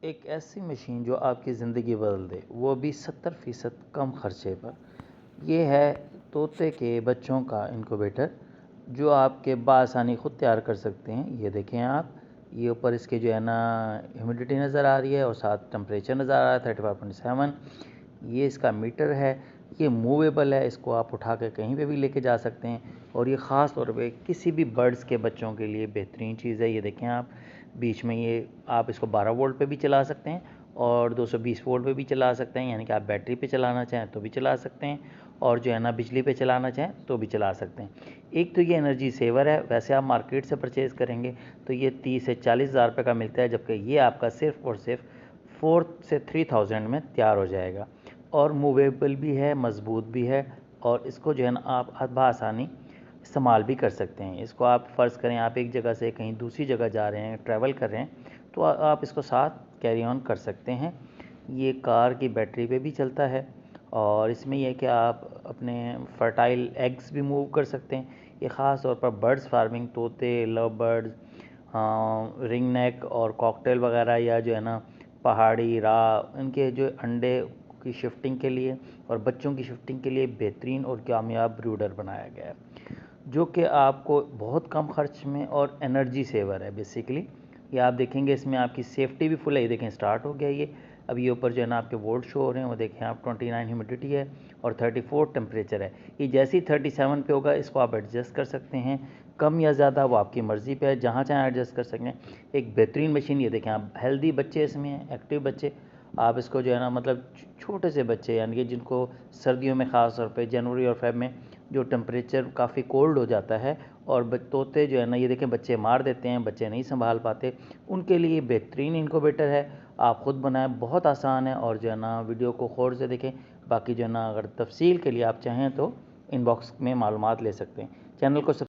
एक ऐसी मशीन जो आपकी ज़िंदगी बदल दे, वो भी 70% कम खर्चे पर। ये है तोते के बच्चों का इनक्यूबेटर, जो आपके बासानी ख़ुद तैयार कर सकते हैं। ये देखें आप, ये ऊपर इसके जो है ना ह्यूमिडिटी नज़र आ रही है और साथ टेम्परेचर नज़र आ रहा है 35.7। ये इसका मीटर है। ये मूवेबल है, इसको आप उठा के कहीं पे भी लेके जा सकते हैं और ये ख़ास तौर पे किसी भी बर्ड्स के बच्चों के लिए बेहतरीन चीज़ है। ये देखें आप, बीच में ये आप इसको 12 वोल्ट पे भी चला सकते हैं और 220 वोल्ट पे भी चला सकते हैं, यानी कि आप बैटरी पे चलाना चाहें तो भी चला सकते हैं और जो है ना बिजली पे चलाना चाहें तो भी चला सकते हैं। एक तो ये एनर्जी सेवर है। वैसे आप मार्केट से परचेज़ करेंगे तो ये 30 से 40 हज़ार रुपये का मिलता है, जबकि ये आपका सिर्फ और सिर्फ 4 से 3000 में तैयार हो जाएगा और मूवेबल भी है, मज़बूत भी है और इसको जो है ना आप बआसानी इस्तेमाल भी कर सकते हैं। इसको आप फ़र्ज़ करें आप एक जगह से कहीं दूसरी जगह जा रहे हैं, ट्रैवल कर रहे हैं, तो आप इसको साथ कैरी ऑन कर सकते हैं। ये कार की बैटरी पे भी चलता है और इसमें यह है कि आप अपने फर्टाइल एग्स भी मूव कर सकते हैं। ये ख़ास तौर पर बर्ड्स फार्मिंग, तोते, लव बर्ड्स, रिंग नेक और कॉकटेल वगैरह, या जो है ना पहाड़ी राह, इनके जो अंडे की शिफ्टिंग के लिए और बच्चों की शिफ्टिंग के लिए बेहतरीन और कामयाब ब्रूडर बनाया गया है, जो कि आपको बहुत कम खर्च में और एनर्जी सेवर है बेसिकली। ये आप देखेंगे इसमें आपकी सेफ्टी भी फुल है। ये देखें स्टार्ट हो गया ये। अब ये ऊपर जो है ना आपके वोल्ट शो हो रहे हैं, वो देखें आप 29 ह्यूमिडिटी है और 34 टेम्परेचर है। ये जैसे ही 37 पे होगा इसको आप एडजस्ट कर सकते हैं, कम या ज़्यादा वो आपकी मर्ज़ी पे है, जहाँ चाहें एडजस्ट कर सकते हैं। एक बेहतरीन मशीन। ये देखें आप, हेल्दी बच्चे इसमें हैं, एक्टिव बच्चे। आप इसको जो है ना मतलब छोटे से बच्चे, यानी कि जिनको सर्दियों में ख़ास तौर पे जनवरी और फेब में जो टेम्परेचर काफ़ी कोल्ड हो जाता है और तोते जो है ना, ये देखें बच्चे मार देते हैं, बच्चे नहीं संभाल पाते, उनके लिए बेहतरीन इनक्यूबेटर है। आप ख़ुद बनाएं, बहुत आसान है और जो है ना वीडियो को गौर से देखें। बाकी जो है ना अगर तफसील के लिए आप चाहें तो इनबॉक्स में मालूमात ले सकते हैं। चैनल को